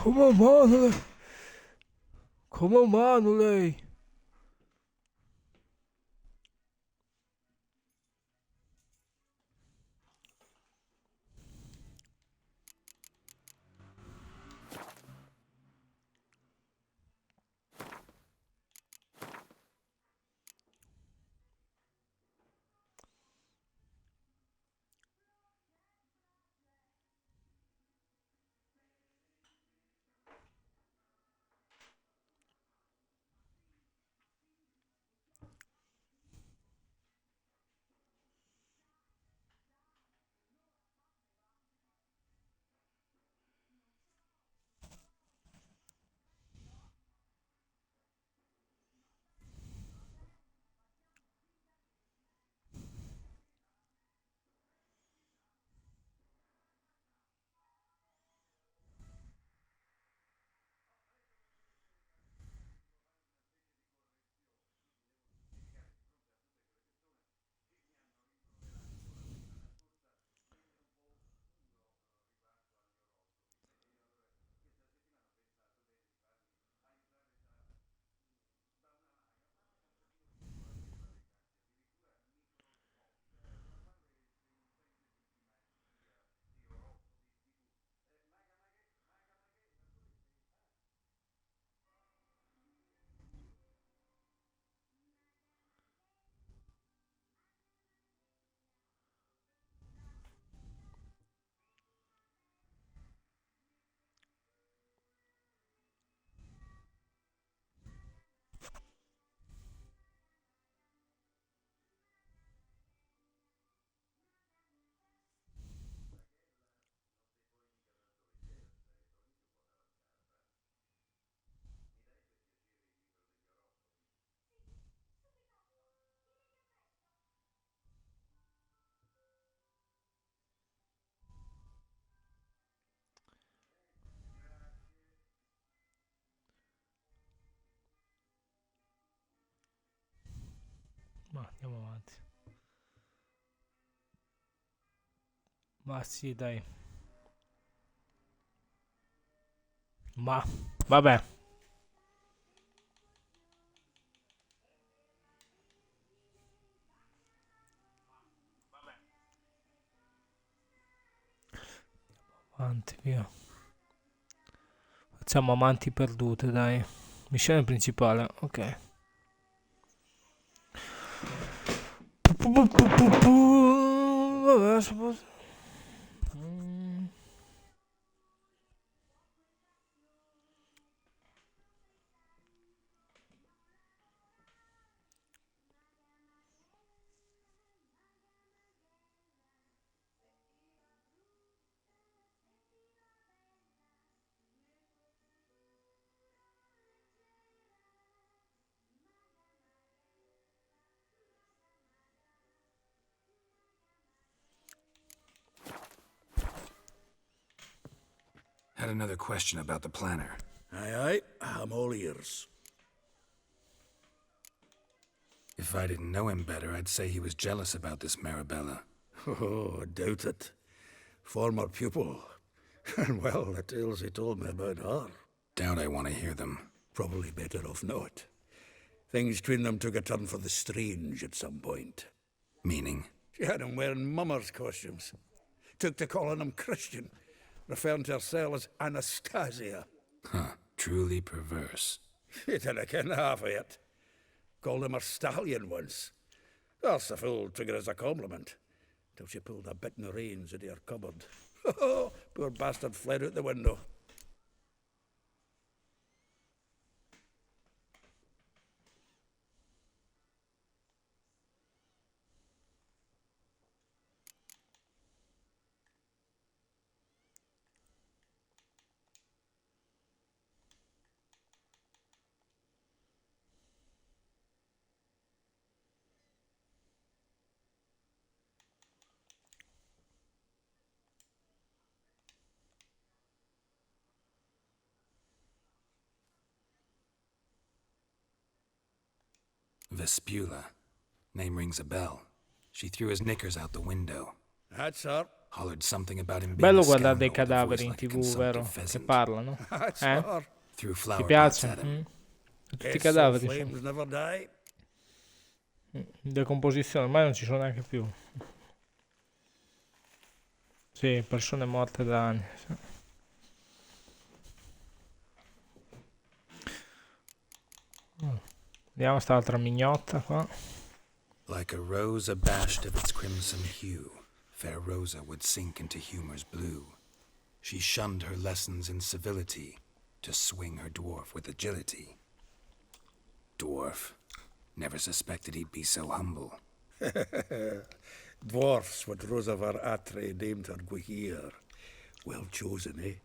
Come on, Manole. Come on, Manole. Ma andiamo avanti. Ma sì, dai. Ma vabbè. Avanti, via. Facciamo amanti perdute, dai. Missione principale, ok. Vabbè, Had another question about the planner. Aye, aye, I'm all ears. If I didn't know him better, I'd say he was jealous about this Marabella. Oh, I doubt it. Former pupil. And well, the tales he told me about her. Doubt I want to hear them. Probably better off not. Things between them took a turn for the strange at some point. Meaning? She had him wearing mummers' costumes. Took to calling him Christian, referring to herself as Anastasia. Huh. Truly perverse. He didn't ken half of it. Called him her stallion once. That's a fool took it as a compliment. Till she pulled a bit in the reins into her cupboard. Poor bastard fled out the window. Vespula. Name rings a bell. She threw his knickers out the window. That's her. Hollered something about him being Bello a guardare dei scoundrel with a cadaveri voice in like a TV, consumptive vero? Che pheasant. parlano. That's Eh? far. Threw Ti flower pots piace? at him. Tutti i Yes, cadaveri some sono flames never die. in decomposizione, ormai non ci sono neanche più. Sì, persone morte da anni. Sì. Vediamo st'altra mignotta qua. Like a rose abashed of its crimson hue, fair Rosa would sink into humor's blue. She shunned her lessons in civility to swing her dwarf with agility. Dwarf. Never suspected he'd be so humble. Dwarfs what Rosavar Atre named her Gwyhir. Well chosen, eh?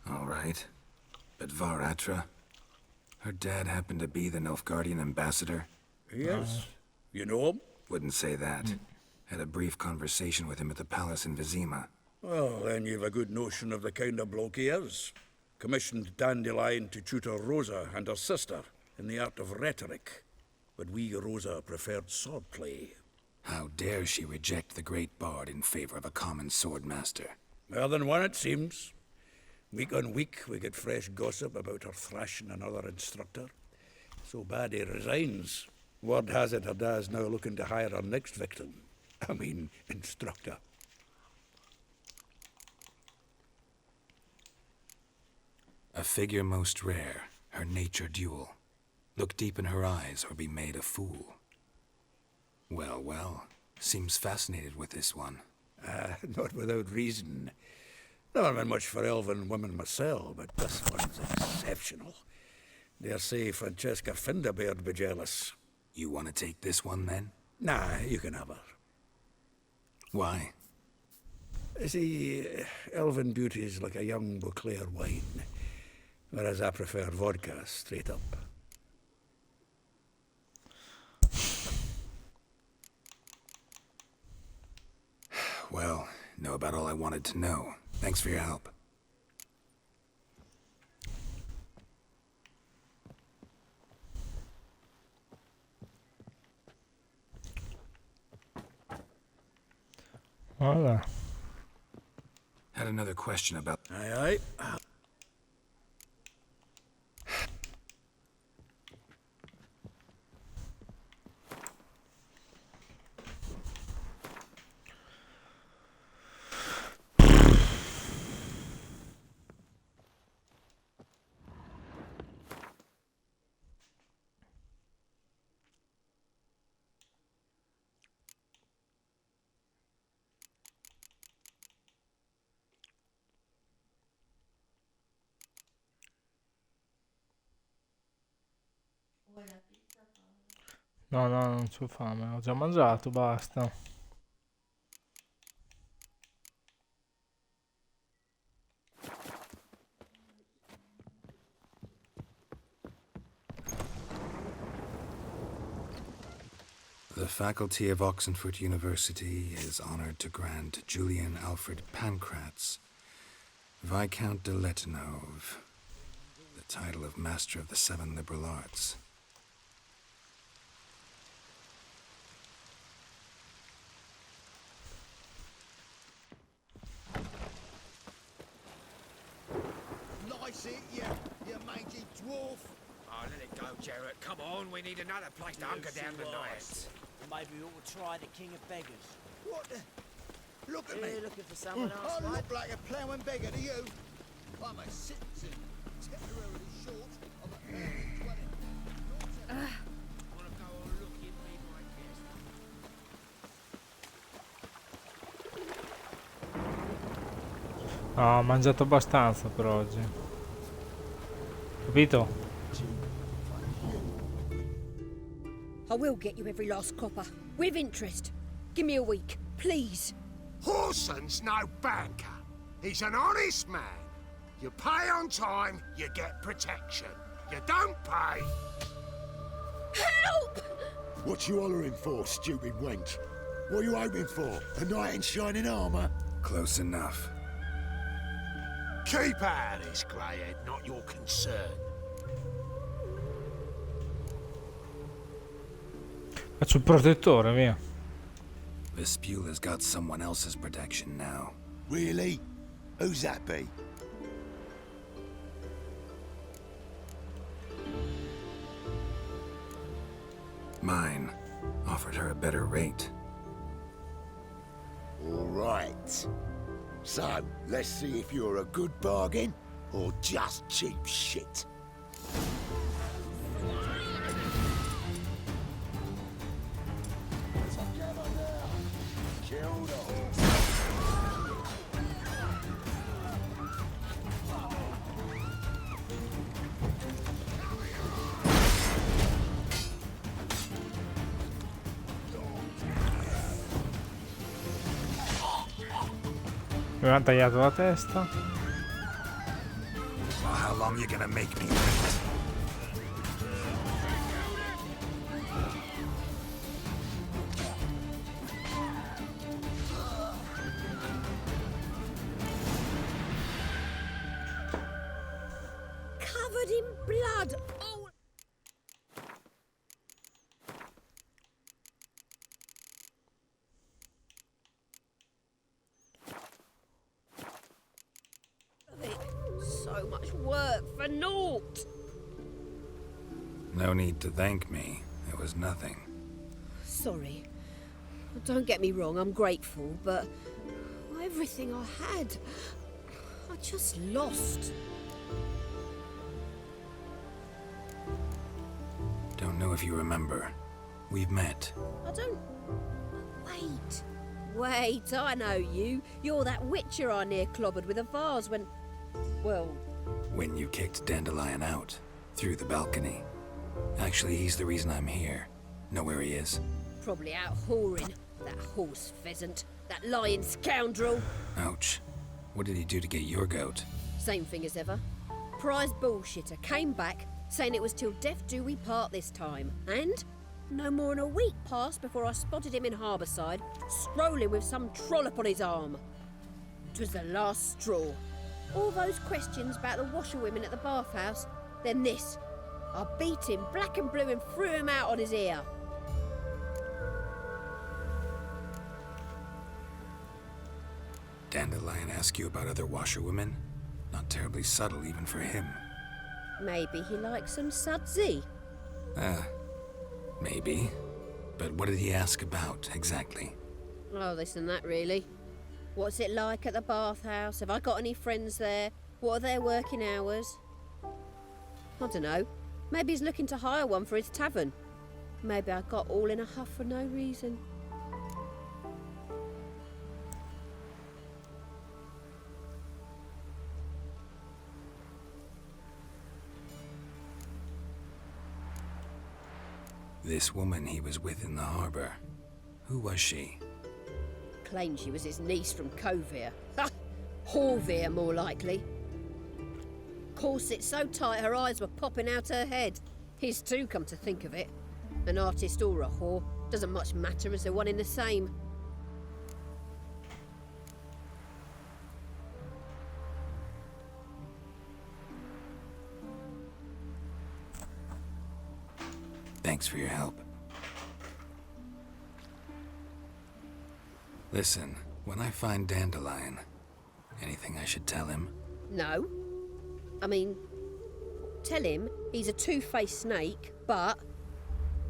All right. But Varatra? Her dad happened to be the Nilfgaardian ambassador? Yes. You know him? Wouldn't say that. Had a brief conversation with him at the palace in Vizima. Well, then you've a good notion of the kind of bloke he is. Commissioned Dandelion to tutor Rosa and her sister in the art of rhetoric. But we, Rosa, preferred swordplay. How dare she reject the great bard in favor of a common swordmaster? More than one, it seems. Week on week, we get fresh gossip about her thrashing another instructor. So bad he resigns. Word has it her dad's now looking to hire her next victim. I mean, instructor. A figure most rare, her nature dual. Look deep in her eyes or be made a fool. Well, well, seems fascinated with this one. Not without reason. Never been much for elven women myself, but this one's exceptional. Dare say Francesca Finderbeard be jealous. You want to take this one then? Nah, you can have her. Why? See, elven beauty's like a young Beauclair wine, whereas I prefer vodka straight up. Well, know about all I wanted to know. Thanks for your help. Voilà. Had another question about... Aye, aye. No, no, non c'ho fame, ho già mangiato, basta. The faculty of Oxenfurt University is honored to grant Julian Alfred Pancratz, Viscount de Letonov, the title of Master of the Seven Liberal Arts. Nice it, you mangy dwarf. Oh, let it go, Jarrett. Come on, we need another place to hunker down tonight. Maybe we ought to try the King of Beggars. What the? Look at me. You're looking for someone else, I right? look like a ploughing beggar to you. I'm a citizen, temporarily short of a family dwelling. Wanna go and look in me, my guest? No, ho mangiato abbastanza per oggi. Capito? I will get you every last copper, with interest. Give me a week, please. Horson's no banker. He's an honest man. You pay on time, you get protection. You don't pay... Help! What you hollering for, stupid wench? What are you hoping for? A knight in shining armour? Close enough. Keep out of this, Greyhead, not your concern. Faccio il protettore, via. Vespula's got someone else's protection now. Really? Who's that be? Mine offered her a better rate. All right. So, let's see if you're a good bargain or just cheap shit. Killed off. Mi ha tagliato la testa. Well, how long you gonna make me wait? Covered in blood. Oh. So much work for naught. No need to thank me. It was nothing. Sorry. Don't get me wrong, I'm grateful, but everything I had, I just lost. Don't know if you remember. We've met. I don't... Wait. Wait, I know you. You're that witcher I near clobbered with a vase when... Well... When you kicked Dandelion out. Through the balcony. Actually, he's the reason I'm here. Know where he is? Probably out whoring. That horse pheasant. That lying scoundrel. Ouch. What did he do to get your goat? Same thing as ever. Prize bullshitter came back, saying it was till death do we part this time. And no more than a week passed before I spotted him in Harbourside, strolling with some trollop on his arm. 'Twas the last straw. All those questions about the washerwomen at the bathhouse, then this. I beat him black and blue and threw him out on his ear. Dandelion ask you about other washerwomen? Not terribly subtle even for him. Maybe he likes some sudsy. Maybe. But what did he ask about, exactly? Oh, this and that, really. What's it like at the bathhouse? Have I got any friends there? What are their working hours? I don't know. Maybe he's looking to hire one for his tavern. Maybe I got all in a huff for no reason. This woman he was with in the harbor. Who was she? Claimed she was his niece from Kovir. Ha! Horvir, more likely. Corset so tight her eyes were popping out her head. His too, come to think of it. An artist or a whore. Doesn't much matter as they're one in the same. Thanks for your help. Listen, when I find Dandelion, anything I should tell him? No. I mean, tell him he's a two-faced snake, but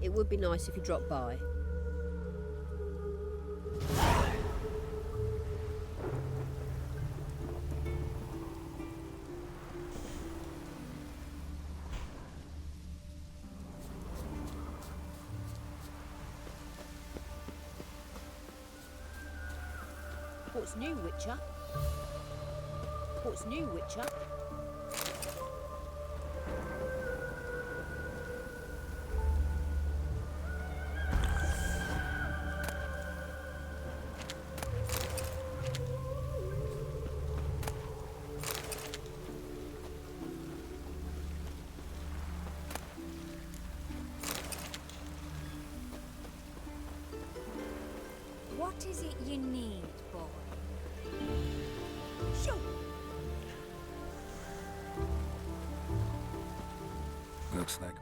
it would be nice if he dropped by. What's new, Witcher? What's new, Witcher? What is it you need, boy? Sure. Looks like...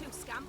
too, scamp.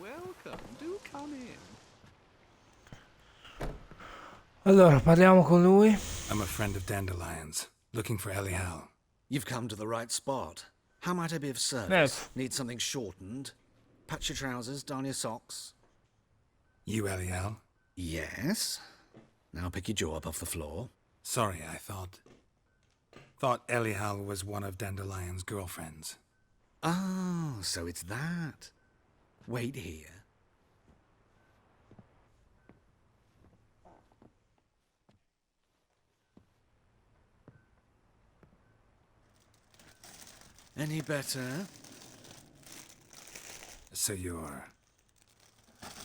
Welcome. Do come in. Allora, parliamo con lui. I'm a friend of Dandelion's, looking for Elial. You've come to the right spot. How might I be of service? Yes. Need something shortened? Patch your trousers, darn your socks. You Elial? Yes. Now pick your jaw up off the floor. Sorry, I thought Elial was one of Dandelion's girlfriends. Oh, so it's that. Wait here. Any better? So you're...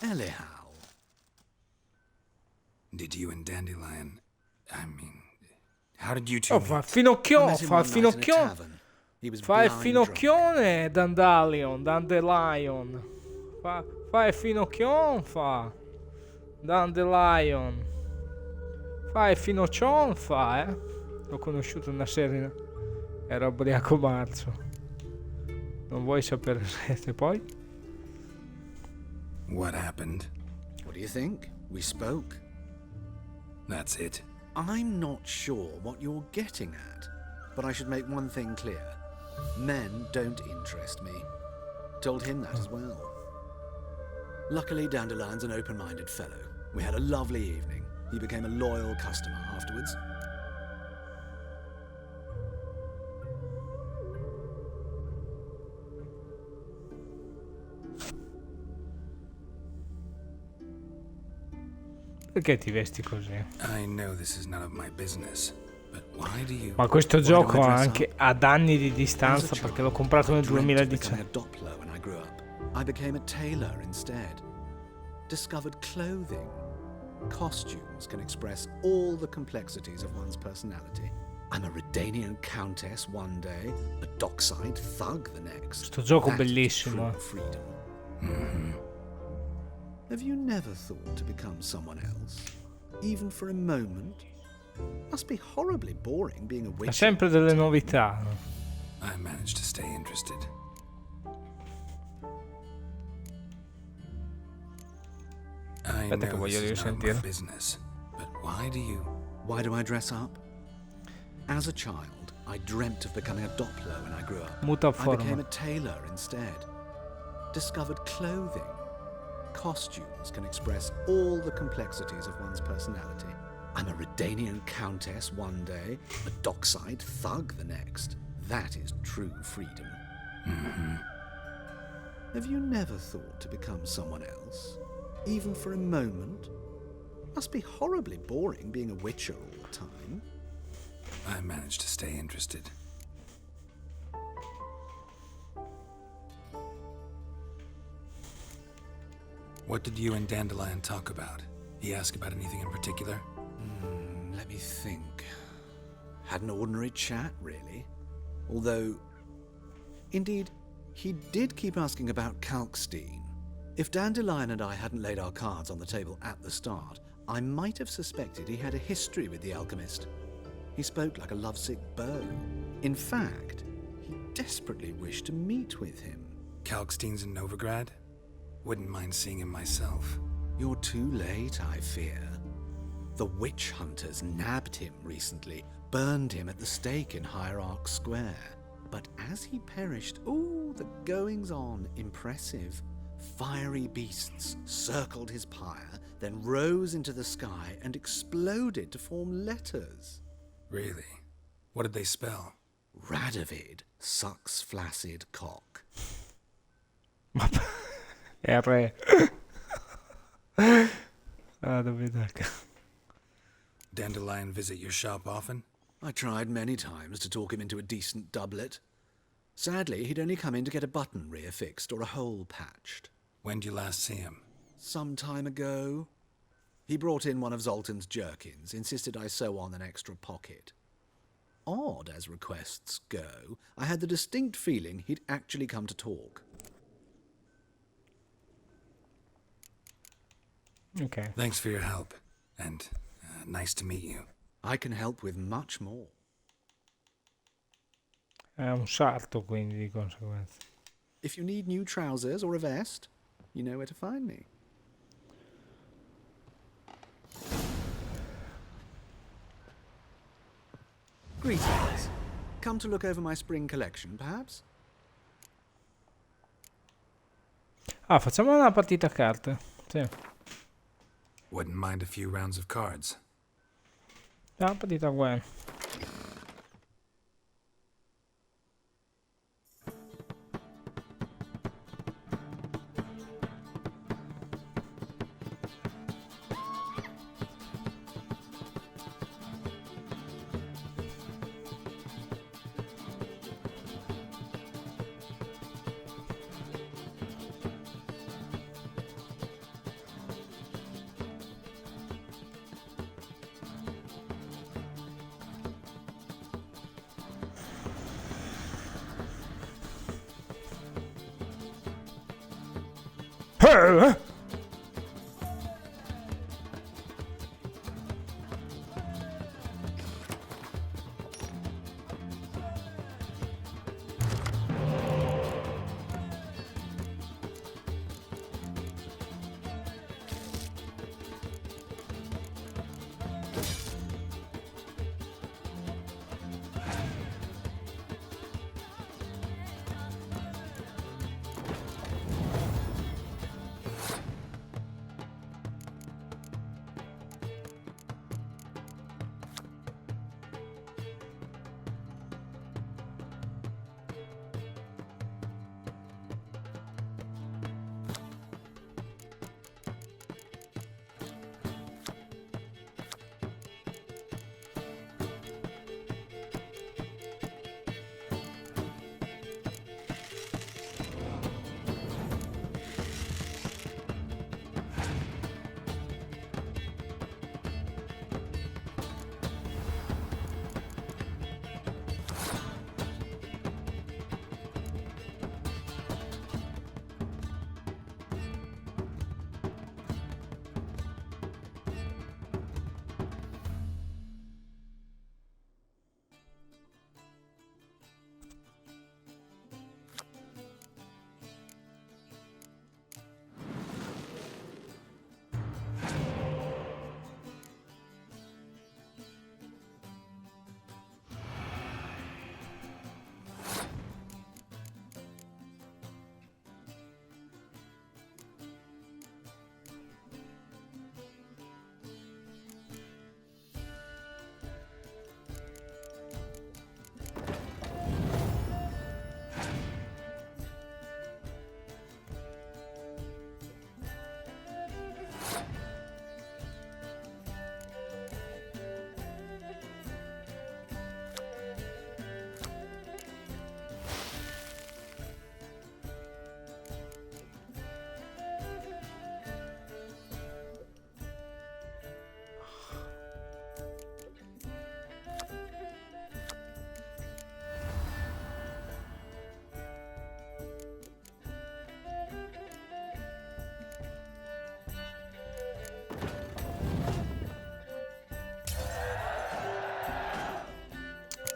Elial. Did you and Dandelion... I mean... How did you two... Oh, fa il finocchione, fa il finocchione. Fa il finocchione, Dandelion. Fa il finocchione, fa. Dandelion. Fa il finocchione, fa, eh. L'ho conosciuto in una serie. Era ubriaco marzo. Non vuoi sapere se poi? What happened? What do you think? We spoke. That's it. I'm not sure what you're getting at, but I should make one thing clear. Men don't interest me. Told him that as well. Luckily, Dandelion's an open-minded fellow. We had a lovely evening. He became a loyal customer afterwards. Perché ti vesti così? I know this is none of my business, but why do you... Ma questo gioco ha anche ad anni di distanza perché l'ho comprato nel 2019. I became a tailor instead. Discovered clothing. Costumes can express all the complexities of one's personality. I'm a Redanian countess one day, a dockside thug the next. Sto gioco bellissimo. Freedom. Have you never thought to become someone else? Even for a moment? Must be horribly boring being a witch. Ha sempre delle novità. I managed to stay interested. Aspetta che voglio risentire. Business, but why do you... Why do I dress up? As a child, I dreamt of becoming a Doppler when I grew up. Muta I forma. became a tailor instead. Discovered clothing. Costumes can express all the complexities of one's personality. I'm a Redanian countess one day, a dockside thug the next. That is true freedom. Have you never thought to become someone else? Even for a moment? Must be horribly boring being a witcher all the time. I managed to stay interested. What did you and Dandelion talk about? He asked about anything in particular? Let me think. Had an ordinary chat, really. Although, indeed, he did keep asking about Kalkstein. If Dandelion and I hadn't laid our cards on the table at the start, I might have suspected he had a history with the alchemist. He spoke like a lovesick beau. In fact, he desperately wished to meet with him. Kalkstein's in Novigrad? Wouldn't mind seeing him myself. You're too late, I fear. The witch hunters nabbed him recently, burned him at the stake in Hierarch Square. But as he perished, the goings-on, impressive. Fiery beasts circled his pyre, then rose into the sky and exploded to form letters. Really? What did they spell? Radovid sucks flaccid cock. R. Dandelion visit your shop often? I tried many times to talk him into a decent doublet. Sadly, he'd only come in to get a button reaffixed or a hole patched. When did you last see him? Some time ago. He brought in one of Zoltan's jerkins, insisted I sew on an extra pocket. Odd as requests go, I had the distinct feeling he'd actually come to talk. Ok. Thanks for your help, and nice to meet you. I can help with much more. È un sarto, quindi, di conseguenza. If you need new trousers or a vest, you know where to find me. Greetings. Come to look over my spring collection, perhaps? Ah, facciamo una partita a carte. Sì. Wouldn't mind a few rounds of cards. Una partita buona.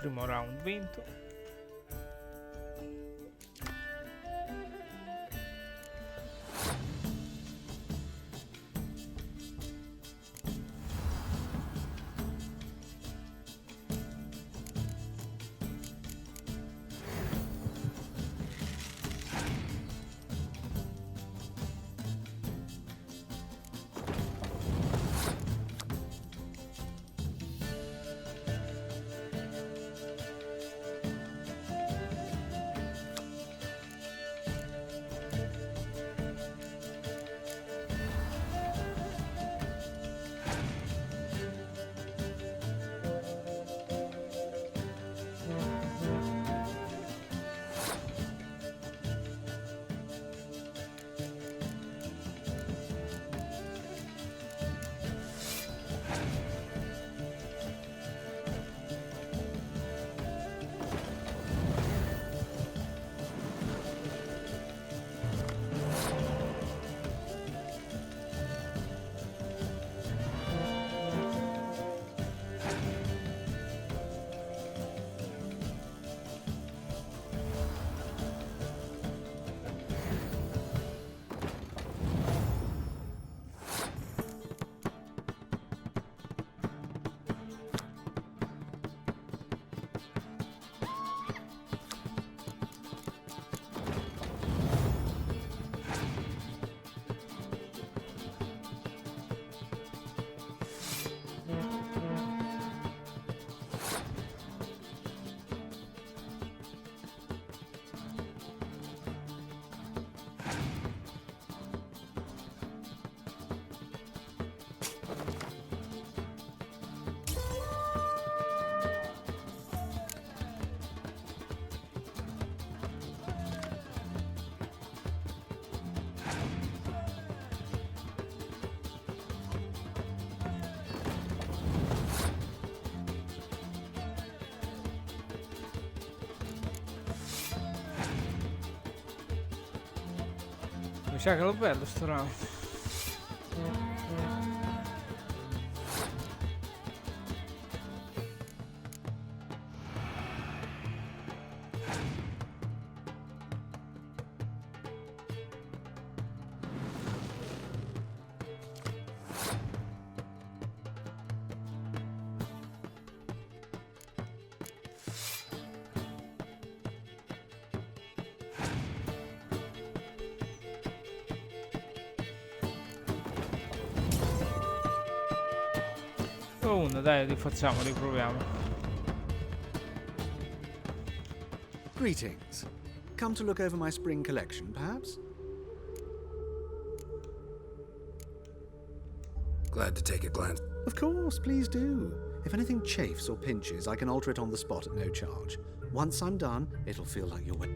Primo round vinto. Mi sa che lo perdo sto round. Uno, dai, rifacciamo, riproviamo. Greetings. Come to look over my spring collection, perhaps? Glad to take a glance. Of course, please do. If anything chafes or pinches, I can alter it on the spot at no charge. Once I'm done, it'll feel like you're wet.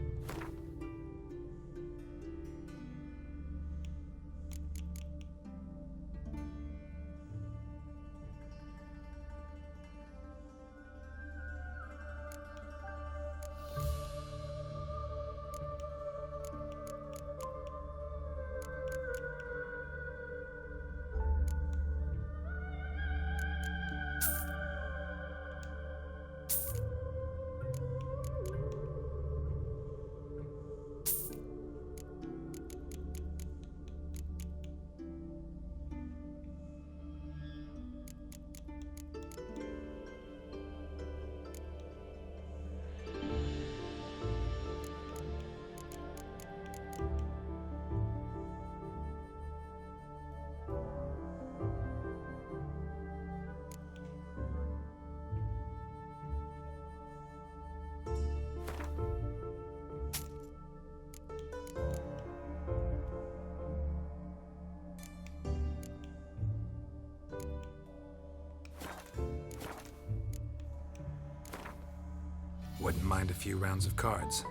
Wouldn't mind a few rounds of cards.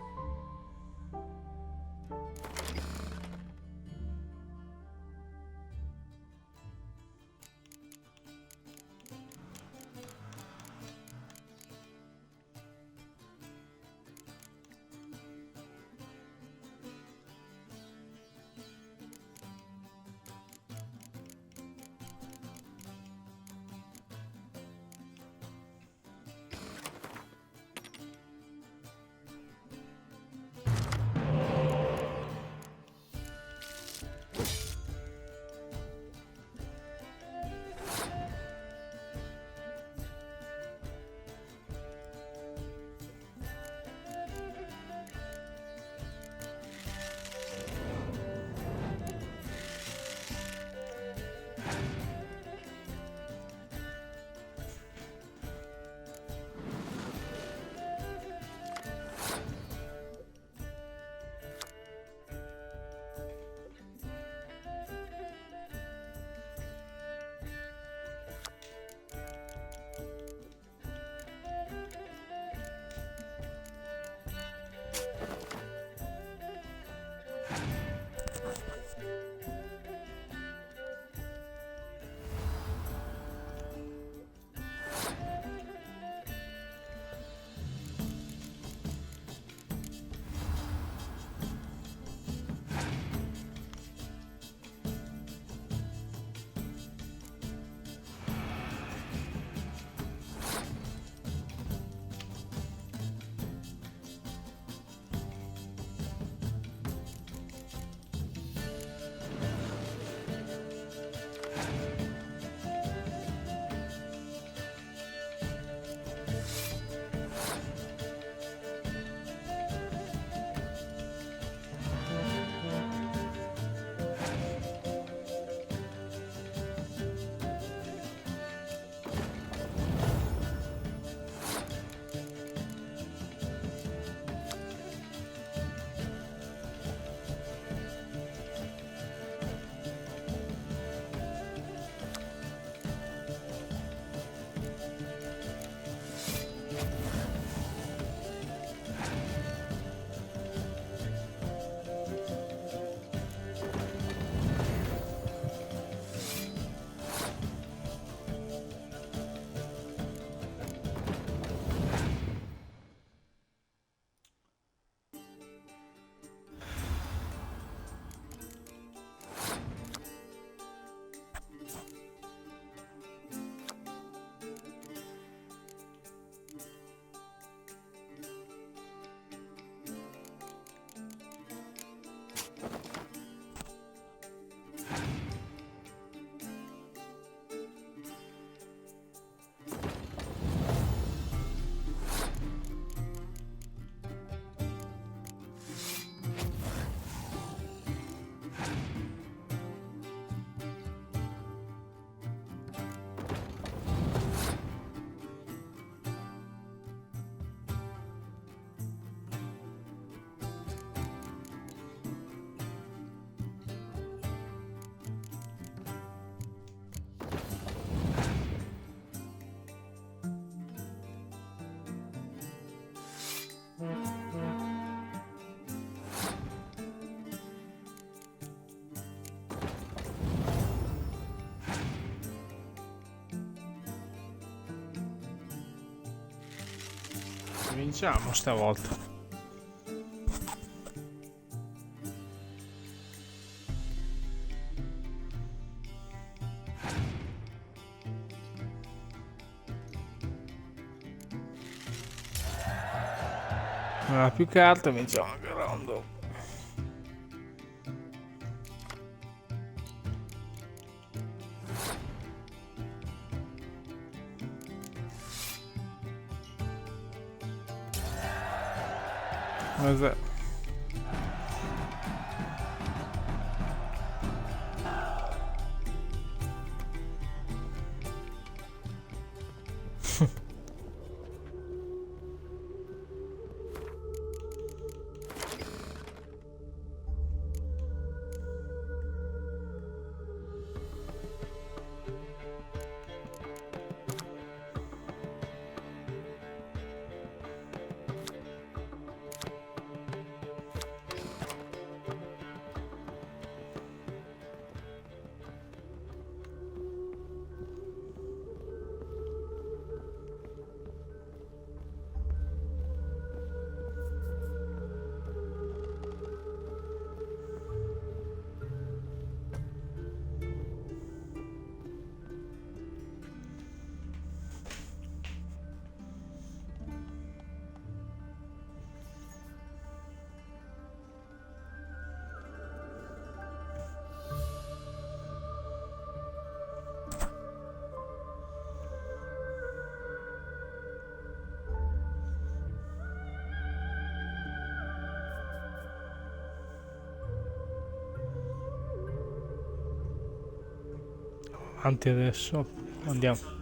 Vinciamo stavolta. Non ha più carte, vinciamo anche il round dopo. Cos'è? Avanti adesso, andiamo.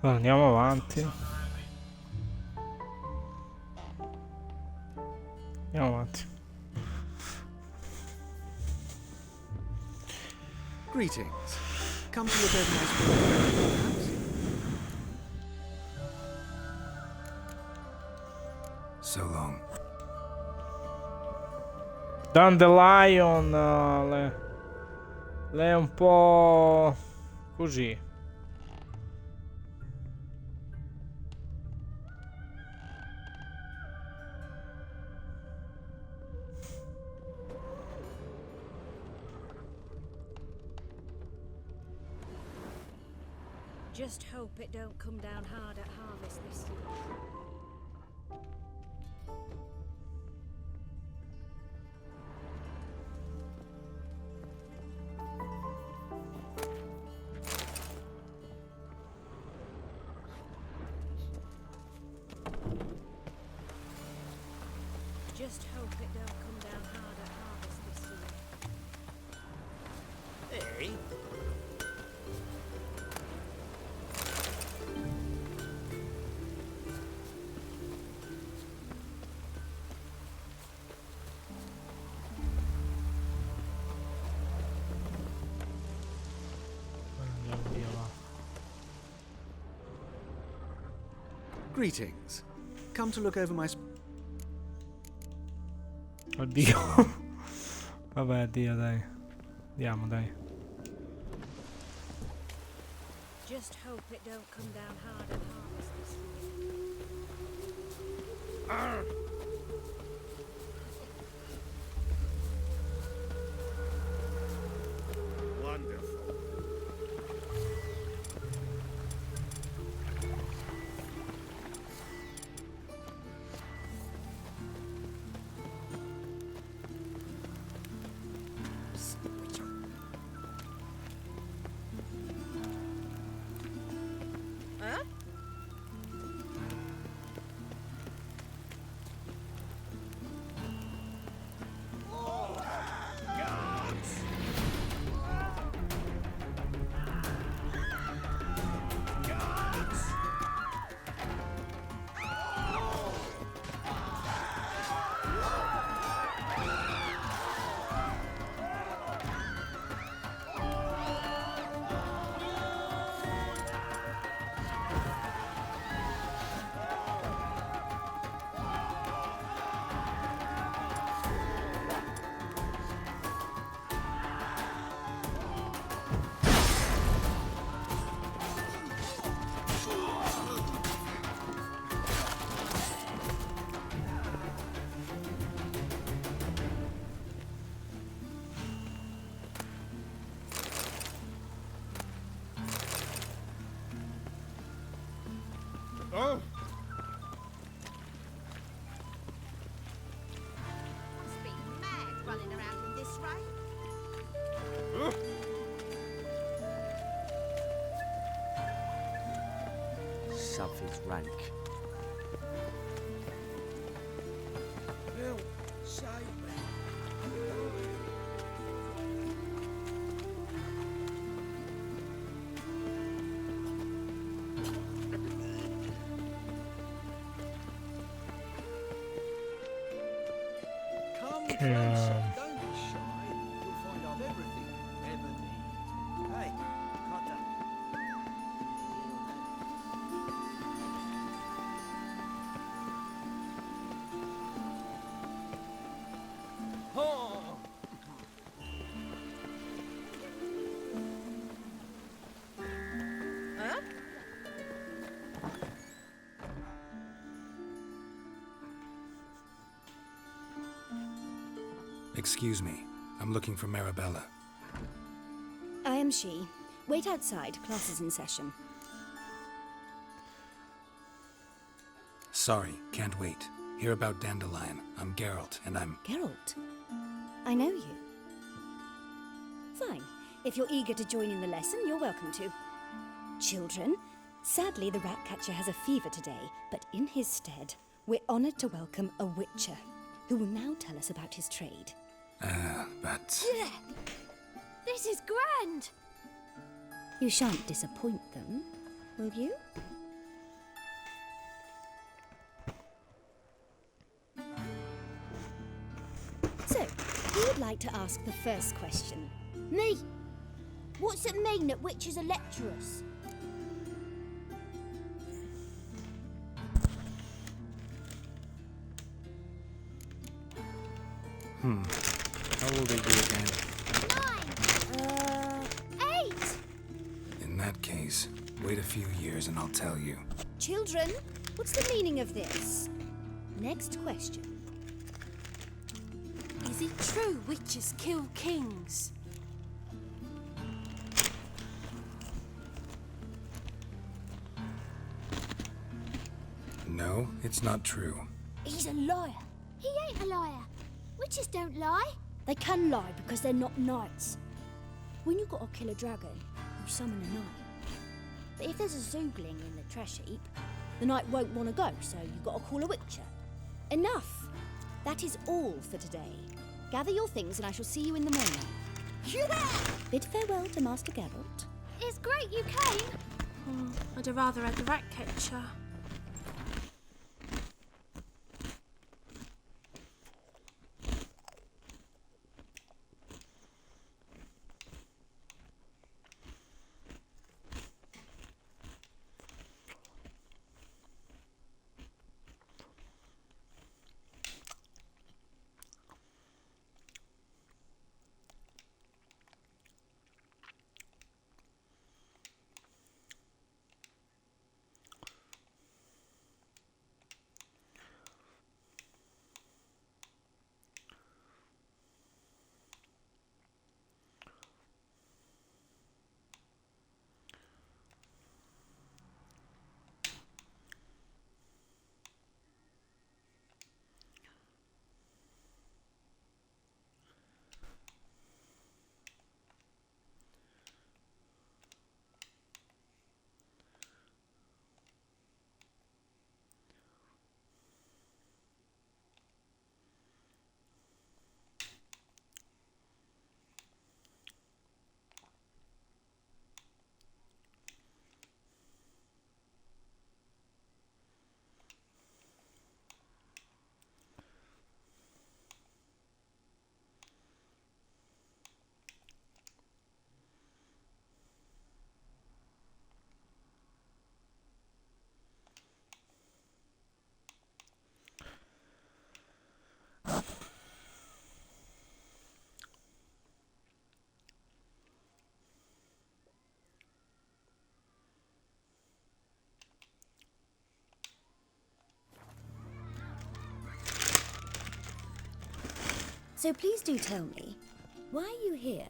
Allora, andiamo avanti. Andiamo avanti. Greetings. Come to look over my screen. So long. Dandelion, lei è un po' così. Just hope it don't come down hard at harvest this year. Just hope it don't come down hard at harvest this year. Hey, Andiamo via, va. Greetings. Come to look over my Oddio. Vabbè, addio, dai. Andiamo, dai. Just hope it don't come down hard at harvest this year. Wonderful. Huh? Must be mad running around in this rain. Something's rank. Well, say Come closer. Don't be shy. You'll find I've everything you ever need. Hey, Cotter. Oh! Huh? Excuse me. I'm looking for Marabella. I am she. Wait outside. Class is in session. Sorry, can't wait. Hear about Dandelion. I'm Geralt, and I'm... Geralt? I know you. Fine. If you're eager to join in the lesson, you're welcome to. Children, sadly the Ratcatcher has a fever today, but in his stead, we're honoured to welcome a Witcher, who will now tell us about his trade. But... This is grand! You shan't disappoint them, will you? So, who would like to ask the first question? Me! What's it mean that witches are lecturers? How old are you again? 9! 8! In that case, wait a few years and I'll tell you. Children, what's the meaning of this? Next question. Is it true witches kill kings? No, it's not true. He's a liar. He ain't a liar. Witches don't lie. They can lie because they're not knights. When you gotta kill a dragon, you summon a knight. But if there's a zoogling in the trash heap, the knight won't want to go, so you've got to call a witcher. Enough! That is all for today. Gather your things and I shall see you in the morning. Yeah! Bid farewell to Master Geralt. It's great you came. Oh, I'd have rather had the Ratcatcher. So please do tell me, why are you here?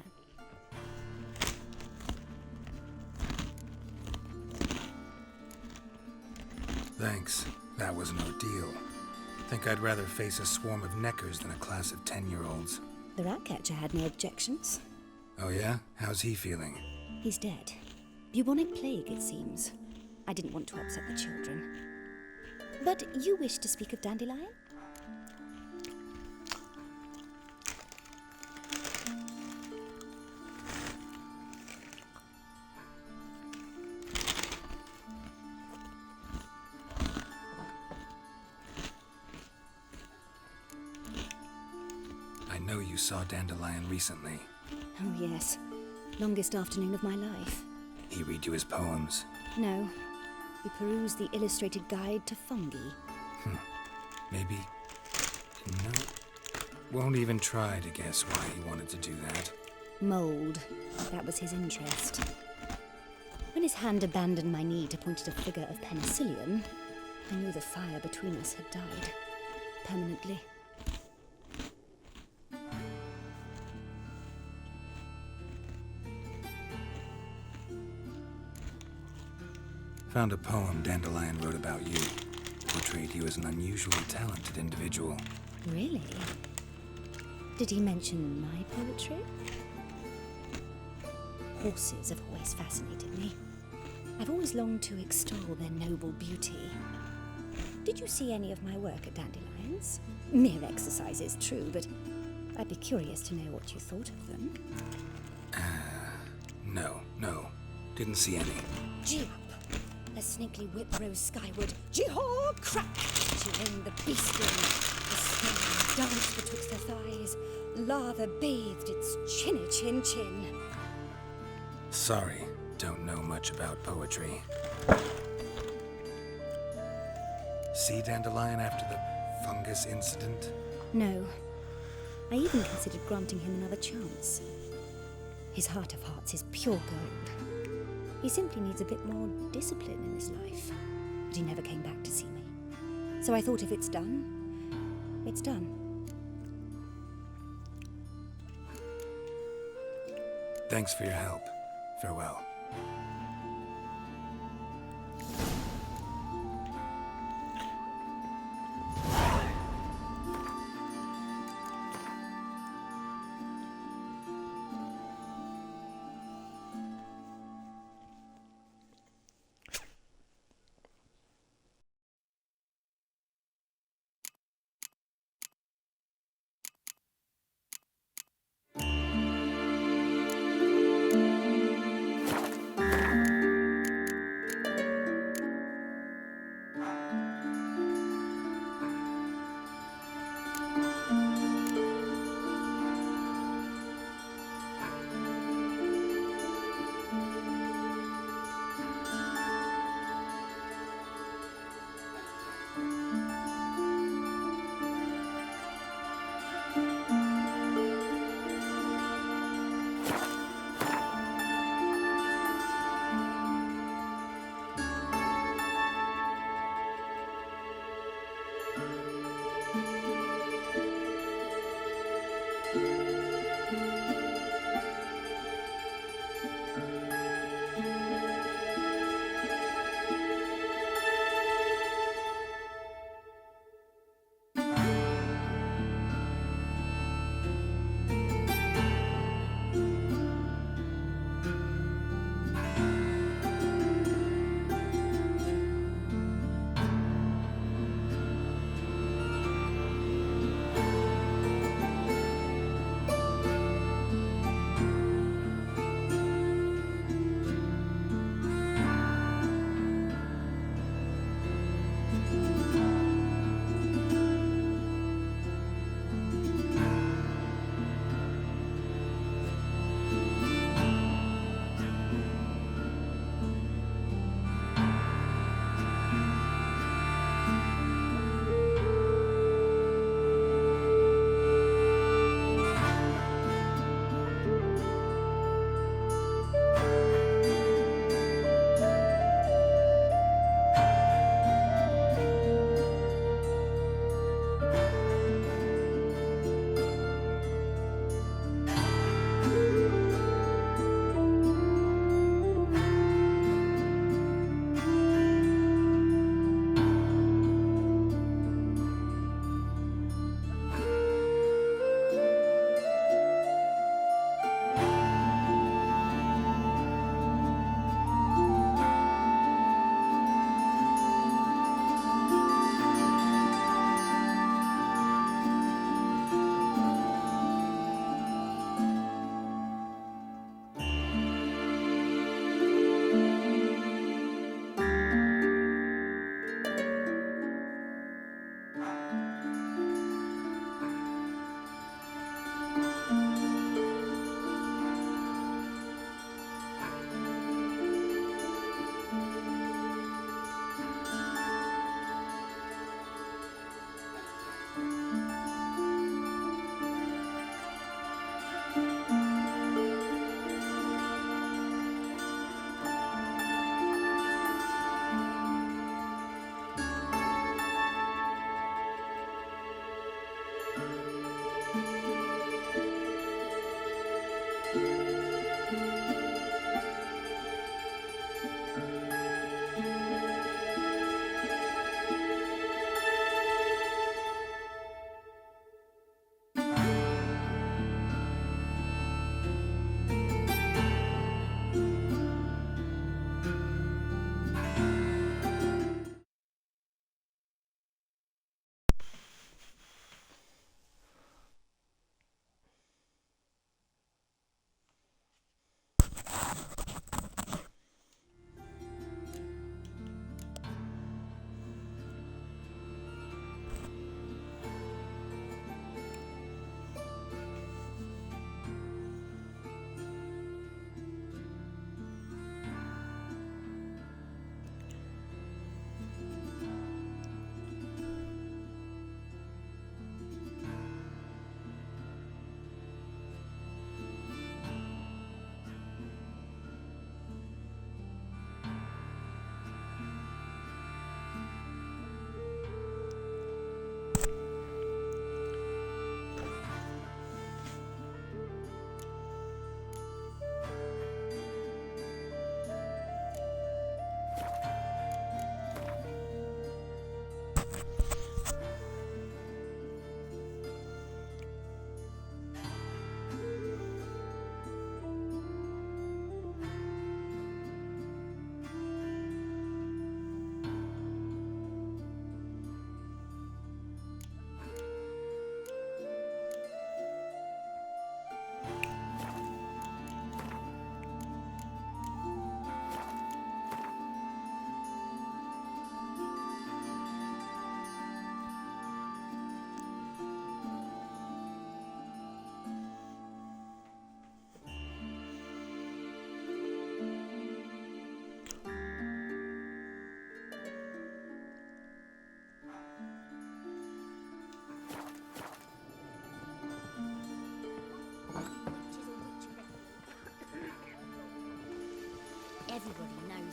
Thanks. That was an ordeal. Think I'd rather face a swarm of neckers than a class of 10-year-olds. The Ratcatcher had no objections. Oh yeah? How's he feeling? He's dead. Bubonic plague, it seems. I didn't want to upset the children. But you wish to speak of Dandelion? I know you saw Dandelion recently. Oh, yes. Longest afternoon of my life. He read you his poems. No. We perused the illustrated guide to fungi. Maybe... No. Won't even try to guess why he wanted to do that. Mold. That was his interest. When his hand abandoned my knee to point at a figure of penicillium, I knew the fire between us had died. Permanently. Found a poem Dandelion wrote about you. Portrayed you as an unusually talented individual. Really? Did he mention my poetry? Horses have always fascinated me. I've always longed to extol their noble beauty. Did you see any of my work at Dandelion's? Mere exercises, true, but I'd be curious to know what you thought of them. No. Didn't see any. Gee up! A snakely whip rose skyward. Jee-haw! Crack! She reined the beast in. The snow danced betwixt her thighs. Lather bathed its chinny chin. Sorry, don't know much about poetry. See Dandelion after the fungus incident? No. I even considered granting him another chance. His heart of hearts is pure gold. He simply needs a bit more discipline in his life. But he never came back to see me. So I thought if it's done, it's done. Thanks for your help. Farewell.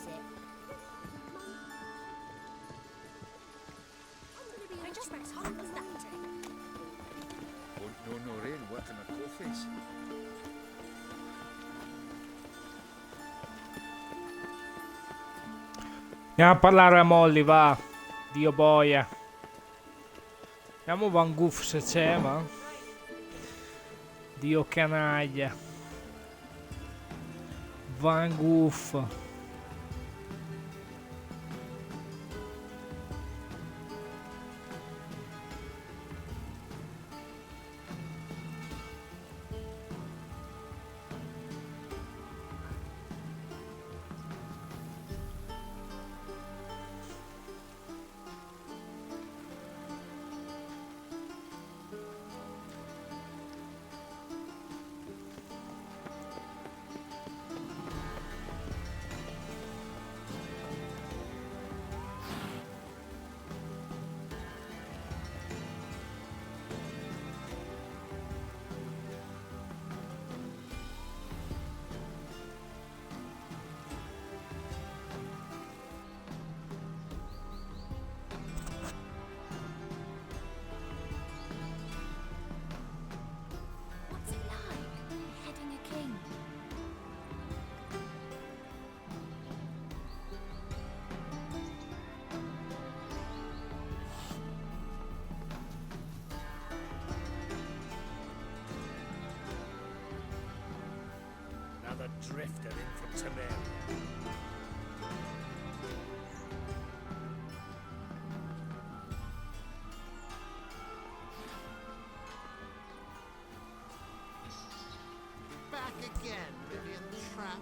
use it. I just read home was that day. Won't know no rain working at coffees. Andiamo a parlare a Molly, va. Dio boia. Vediamo Van Goof se c'è, va. Dio canaglia. Van Goof. What's it like, beheading a king? Another drifter in from Temeria. Back again, Vivian Trap.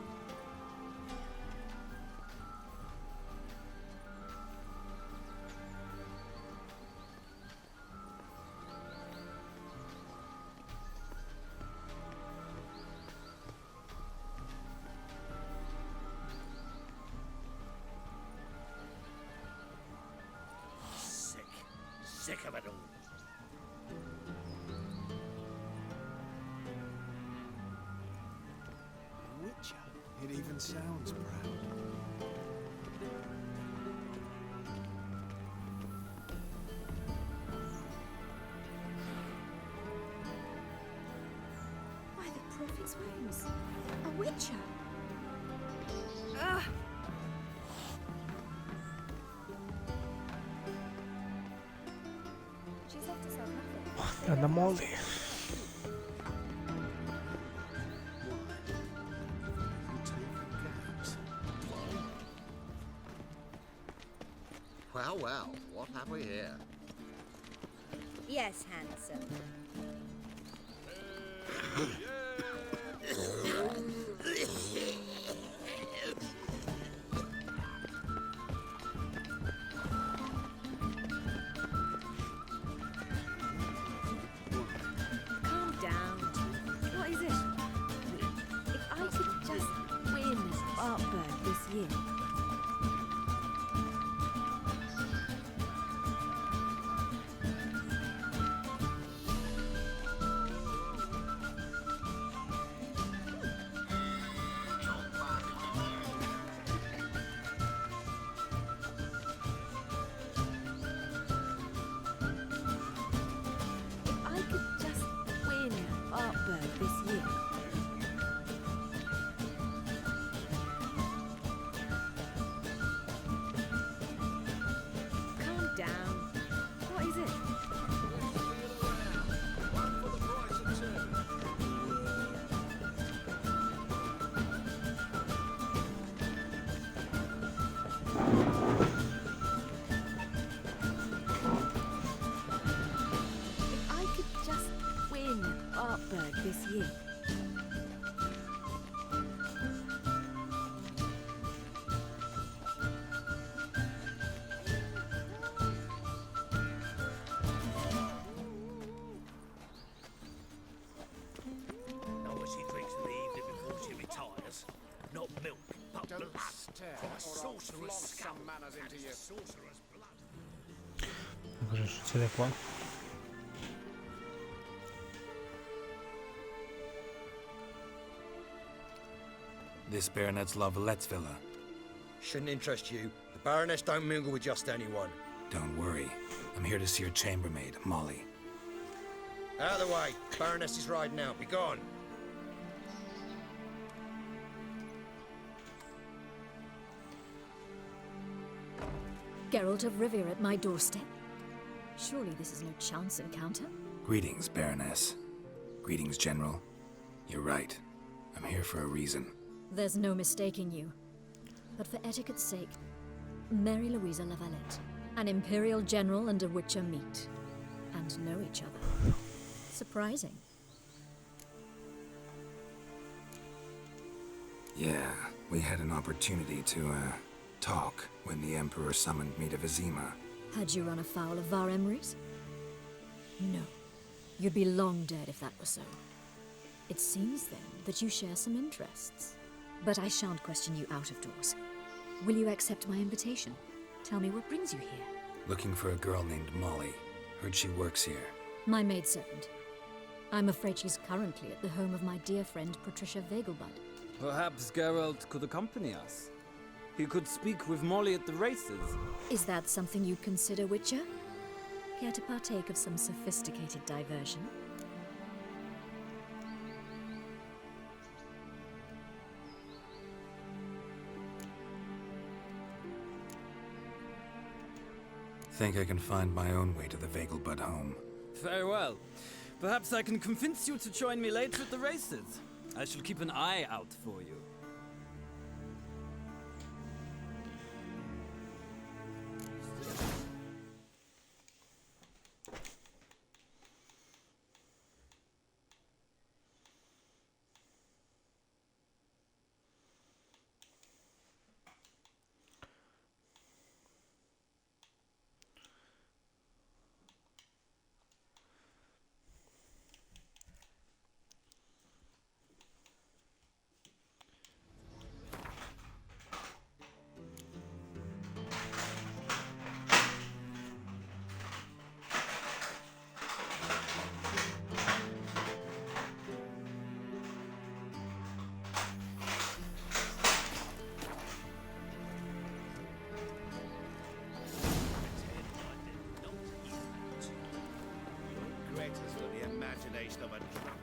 Sick of it all. Witcher. It even sounds proud. Why, the prophet's wings. A witcher. Ugh. She's left herself nothing. And the Molly. Well, well, what have we here? Yes, handsome. Calm down. What is it? If I could just win Artburg this year. If I could just win Artburg this year. Calm down. What is it? If I could just win Artburg this year. Know what she drinks in the evening before she retires? Not milk, but blood. From a sorcerer's scum. Sorcerer's blood. Cosa succede qua? This baronet's La Vallette's villa. Shouldn't interest you. The Baroness don't mingle with just anyone. Don't worry. I'm here to see your chambermaid, Molly. Out of the way. Baroness is riding out. Be gone. Geralt of Rivia at my doorstep. Surely this is no chance encounter? Greetings, Baroness. Greetings, General. You're right. I'm here for a reason. There's no mistaking you. But for etiquette's sake, Mary Louisa Lavalette, an Imperial General and a Witcher meet, and know each other. Surprising. Yeah, we had an opportunity to, talk when the Emperor summoned me to Vizima. Had you run afoul of Var Emrys? No. You'd be long dead if that were so. It seems, then, that you share some interests. But I shan't question you out of doors. Will you accept my invitation? Tell me what brings you here. Looking for a girl named Molly. Heard she works here. My maidservant. I'm afraid she's currently at the home of my dear friend Patricia Vegelbud. Perhaps Geralt could accompany us. He could speak with Molly at the races. Is that something you'd consider, Witcher? Care to partake of some sophisticated diversion? Think I can find my own way to the Vegelbud home. Very well. Perhaps I can convince you to join me later at the races. I shall keep an eye out for you. Greatest for the imagination of a drunk.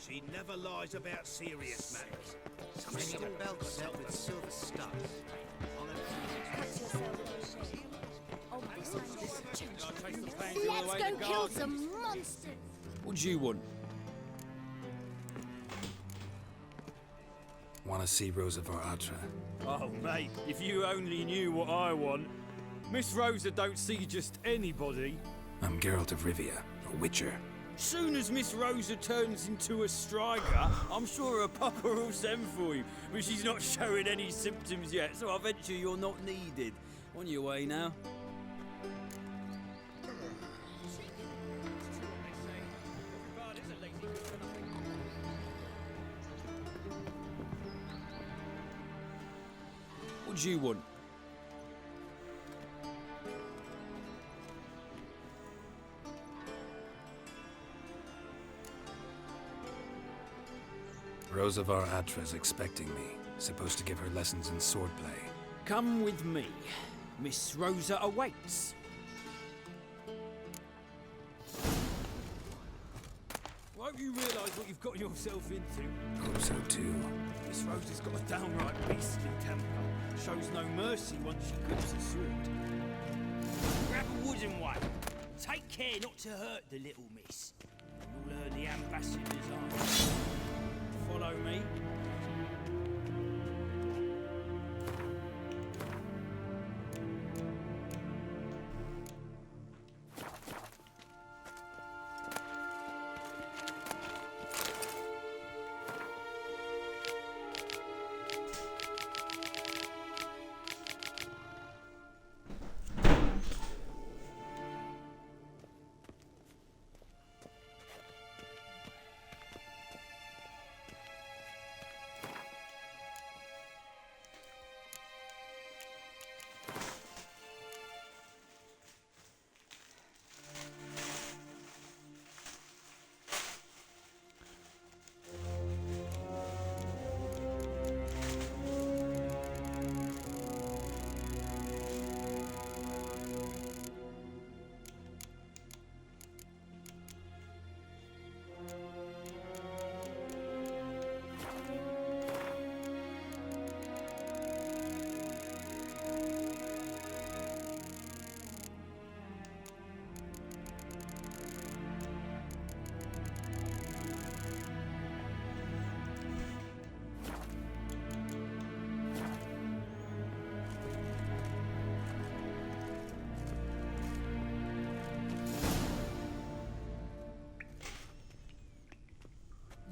She never lies about serious matters. Resting belt set with silver studs. Let's go kill some monsters. What do you want? Want to see Rosa var Atra? Oh, mate, if you only knew what I want. Miss Rosa don't see just anybody. I'm Geralt of Rivia, a witcher. Soon as Miss Rosa turns into a striker, I'm sure her papa will send for you. But she's not showing any symptoms yet, so I venture you're not needed. On your way now. What do you want? Rosa var Atra's expecting me. Supposed to give her lessons in swordplay. Come with me. Miss Rosa awaits. Won't you realise what you've got yourself into? Hope so too. Miss Rosa's got a downright beastly temper. Shows no mercy once she grips a sword. Grab a wooden one. Take care not to hurt the little miss. You'll earn the ambassador's eye. Follow me.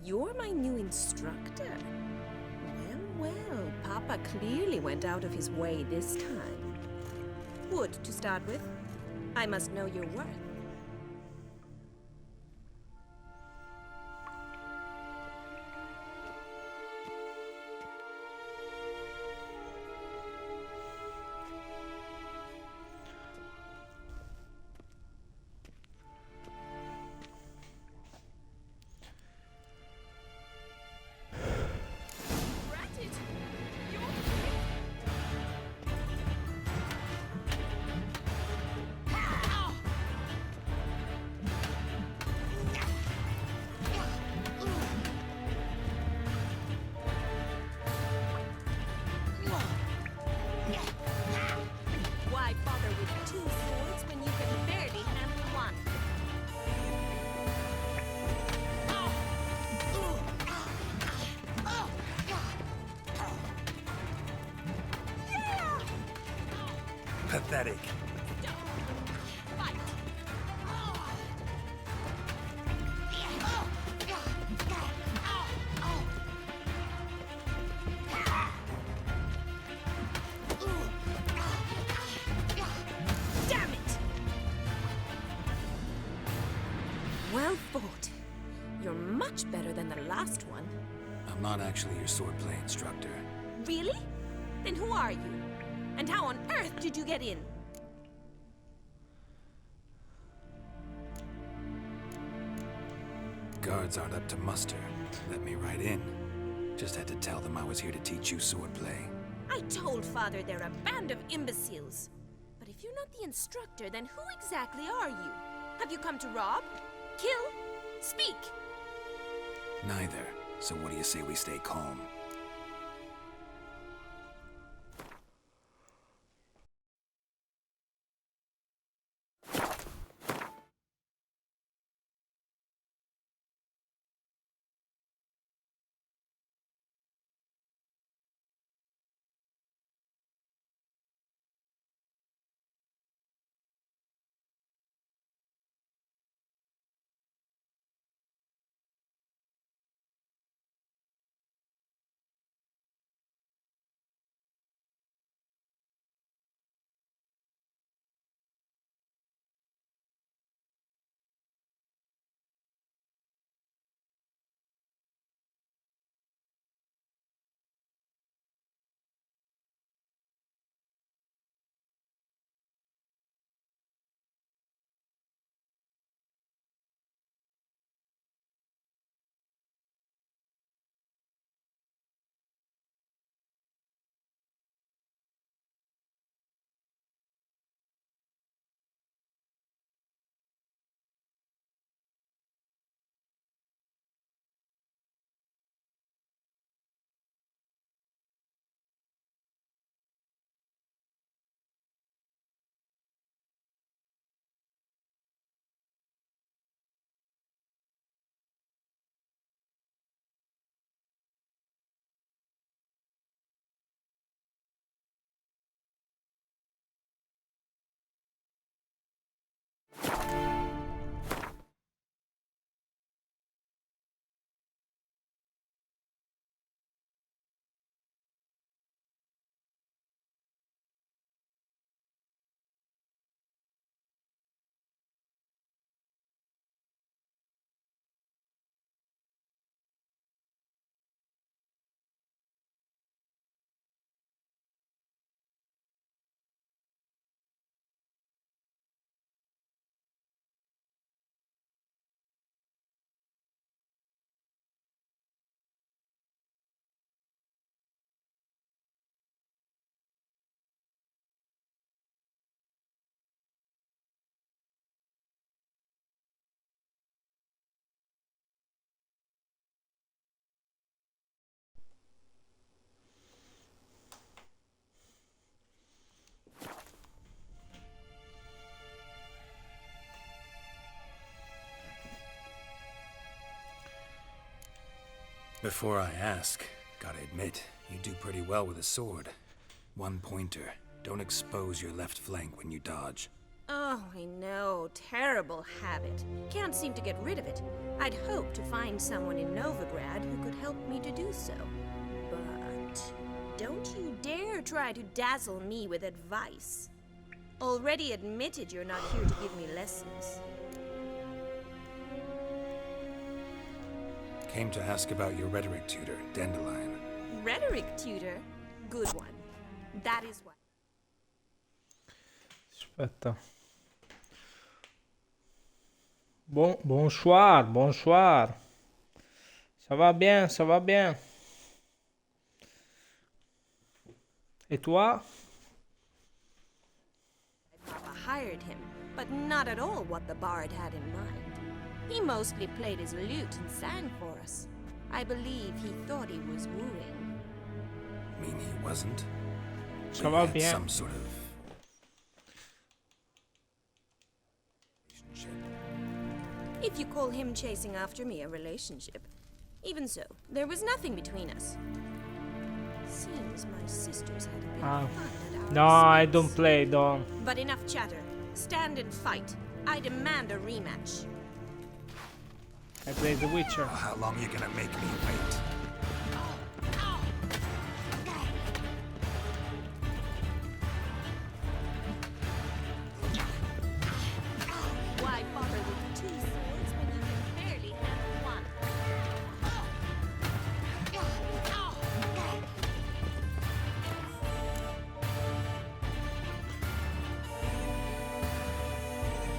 You're my new instructor? Well, well, Papa clearly went out of his way this time. Wood, to start with. I must know your worth. Why bother with two swords when you can barely handle one? Pathetic. Damn it! Well fought. You're much better than the last one. I'm not actually your swordplay instructor. Really? Then who are you? And how on earth did you get in? Guards aren't up to muster. Let me right in. Just had to tell them I was here to teach you swordplay. I told Father they're a band of imbeciles. But if you're not the instructor, then who exactly are you? Have you come to rob? Kill? Speak! Neither. So what do you say we stay calm? Before I ask, gotta admit, you do pretty well with a sword. One pointer. Don't expose your left flank when you dodge. Oh, I know. Terrible habit. Can't seem to get rid of it. I'd hoped to find someone in Novigrad who could help me to do so. But don't you dare try to dazzle me with advice. Already admitted you're not here to give me lessons. Came to ask about your rhetoric tutor, Dandelion. Rhetoric tutor? Good one. That is what. Aspetta. Bonsoir, bonsoir. Ça va bien, ça va bien. Et toi? Papa hired him, but not at all what the bard had in mind. He mostly played his lute and sang for us. I believe he thought he was wooing. Mean he wasn't? Ça We va had bien. some sort of If you call him chasing after me a relationship. Even so, there was nothing between us. Seems my sisters had a bit of fun at our No, I expense. don't play, don't. But enough chatter. Stand and fight. I demand a rematch. I play The Witcher. How long you gonna make me wait? Why bother with two swords when you can barely handle one?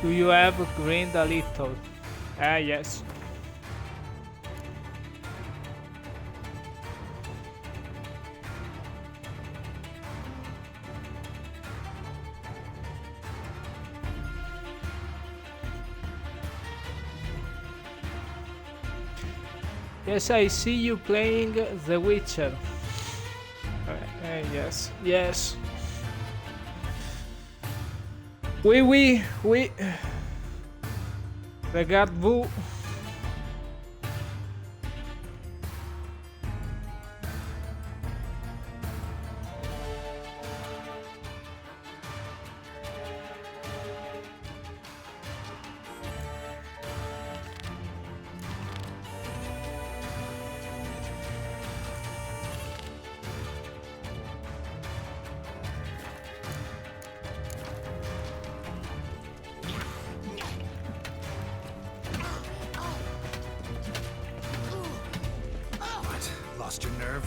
Do you have grinned a little? Ah, yes. Yes, I see you playing The Witcher. Yes, yes. Oui, oui, oui. Regarde-vous. What? Lost your nerve?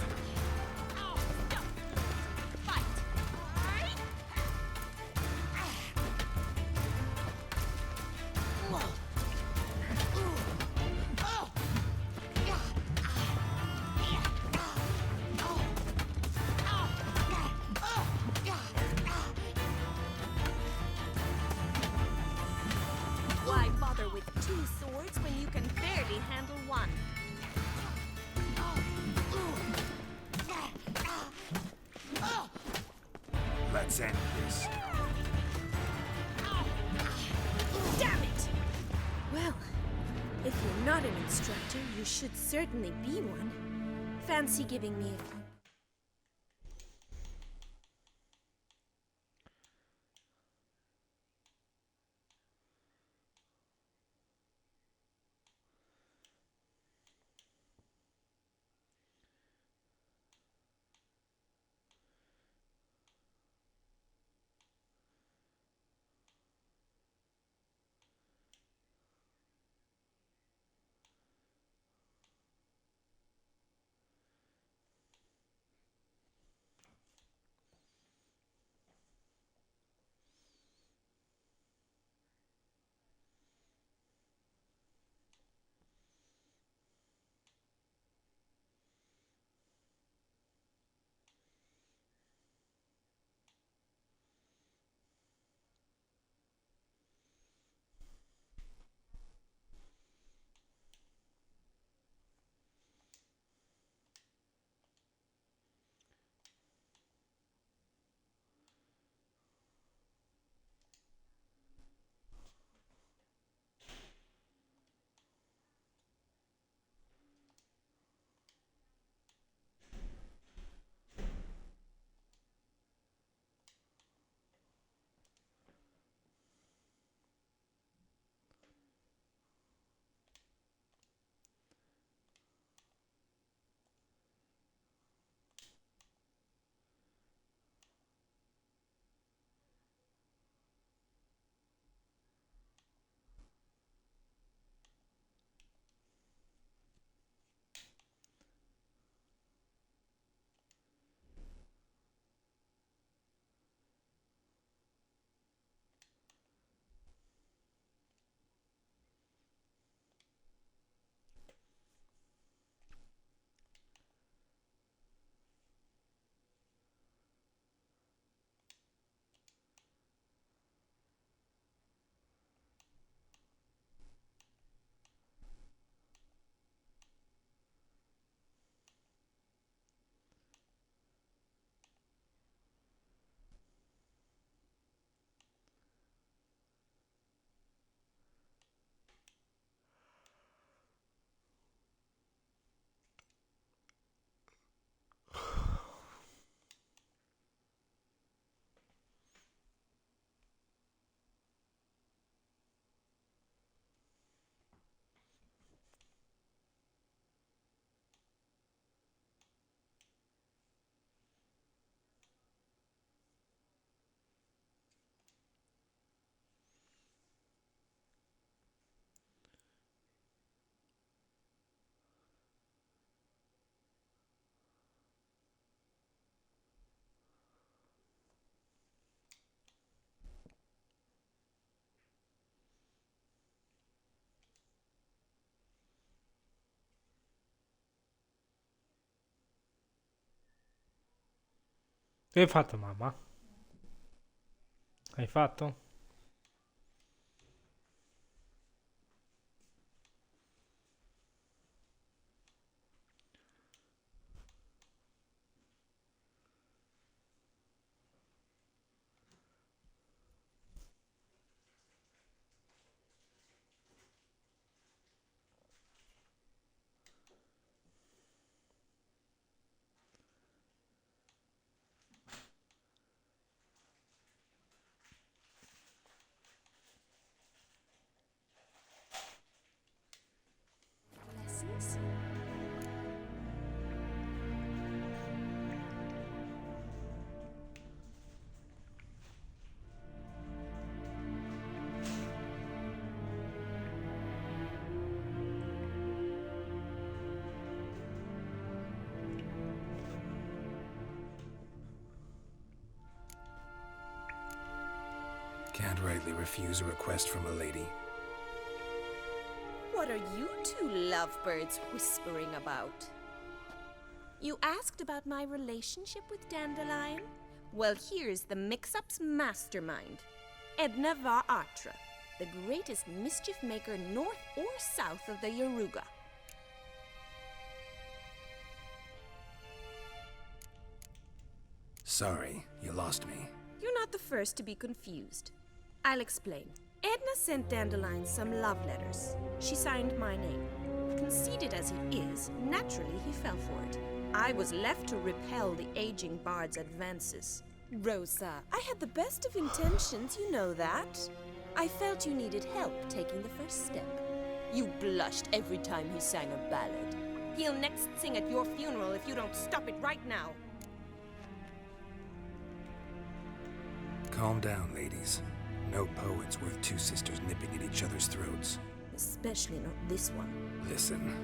Why bother with two swords when you can barely handle one? Let's end this. Damn it! Well, if you're not an instructor, you should certainly be one. Fancy giving me a few. Che hai fatto, mamma? Hai fatto? Can't rightly refuse a request from a lady. What are you two lovebirds whispering about? You asked about my relationship with Dandelion? Well, here's the mix-up's mastermind. Edna var Atra, the greatest mischief maker north or south of the Yaruga. Sorry, you lost me. You're not the first to be confused. I'll explain. Edna sent Dandelion some love letters. She signed my name. Conceited as he is, naturally he fell for it. I was left to repel the aging bard's advances. Rosa, I had the best of intentions, you know that. I felt you needed help taking the first step. You blushed every time he sang a ballad. He'll next sing at your funeral if you don't stop it right now. Calm down, ladies. No poet's worth two sisters nipping at each other's throats. Especially not this one. Listen,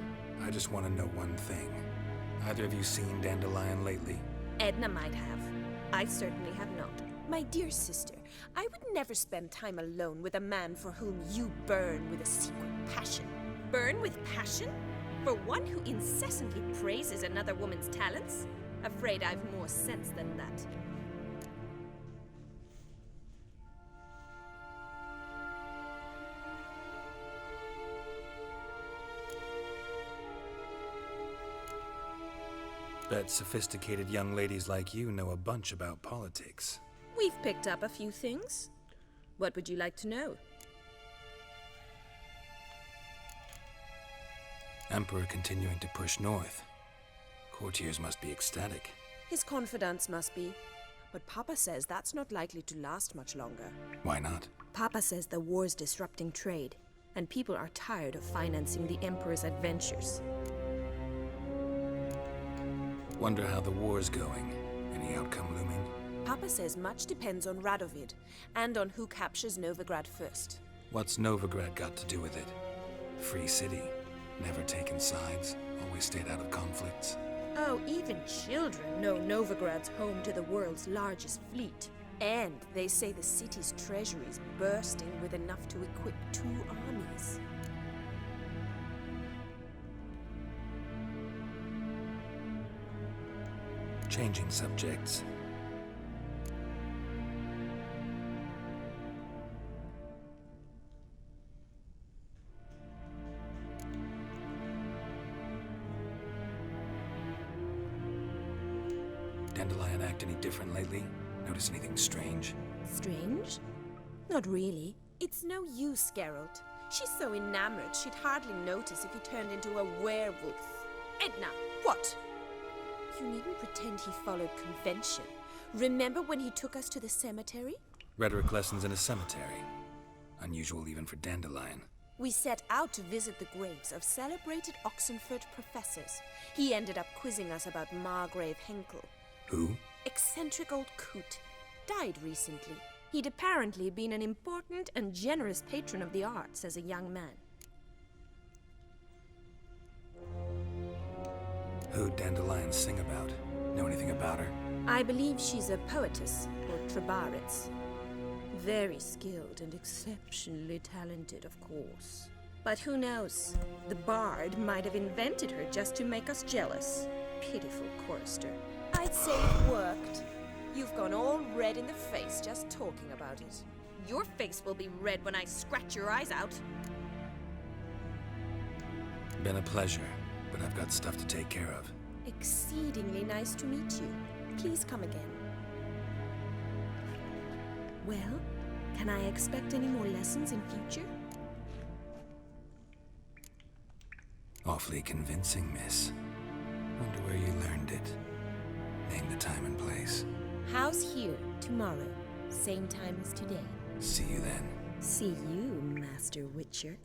I just want to know one thing. Either of you seen Dandelion lately? Edna might have. I certainly have not. My dear sister, I would never spend time alone with a man for whom you burn with a secret passion. Burn with passion? For one who incessantly praises another woman's talents? Afraid I've more sense than that. Bet sophisticated young ladies like you know a bunch about politics. We've picked up a few things. What would you like to know? Emperor continuing to push north. Courtiers must be ecstatic. His confidants must be. But Papa says that's not likely to last much longer. Why not? Papa says the war's disrupting trade, and people are tired of financing the Emperor's adventures. Wonder how the war's going. Any outcome looming? Papa says much depends on Radovid, and on who captures Novigrad first. What's Novigrad got to do with it? Free city. Never taken sides. Always stayed out of conflicts. Oh, even children know Novigrad's home to the world's largest fleet. And they say the city's treasury's bursting with enough to equip 2 armies. Changing subjects. Dandelion act any different lately? Notice anything strange? Strange? Not really. It's no use, Geralt. She's so enamored she'd hardly notice if he turned into a werewolf. Edna, what? You needn't pretend he followed convention. Remember when he took us to the cemetery? Rhetoric lessons in a cemetery. Unusual even for Dandelion. We set out to visit the graves of celebrated Oxenford professors. He ended up quizzing us about Margrave Henkel. Who? Eccentric old coot. Died recently. He'd apparently been an important and generous patron of the arts as a young man. Who'd Dandelion sing about? Know anything about her? I believe she's a poetess, or Trebarets. Very skilled and exceptionally talented, of course. But who knows? The bard might have invented her just to make us jealous. Pitiful chorister. I'd say it worked. You've gone all red in the face just talking about it. Your face will be red when I scratch your eyes out. Been a pleasure, but I've got stuff to take care of. Exceedingly nice to meet you. Please come again. Well, can I expect any more lessons in future? Awfully convincing, miss. Wonder where you learned it. Name the time and place. House here, tomorrow. Same time as today. See you then. See you, Master Witcher.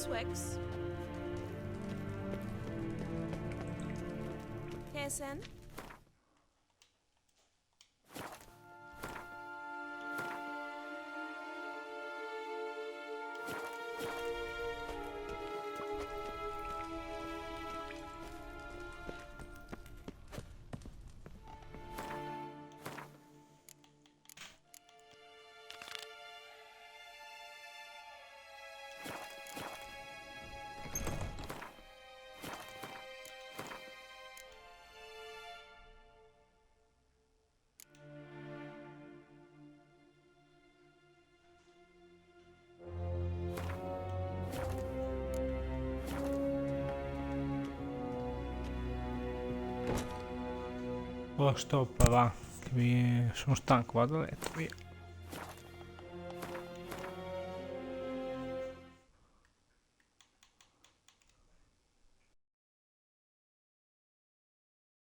Swex. Kessen. Oh, stoppa, va. Che sono stanco, vado a letto, via.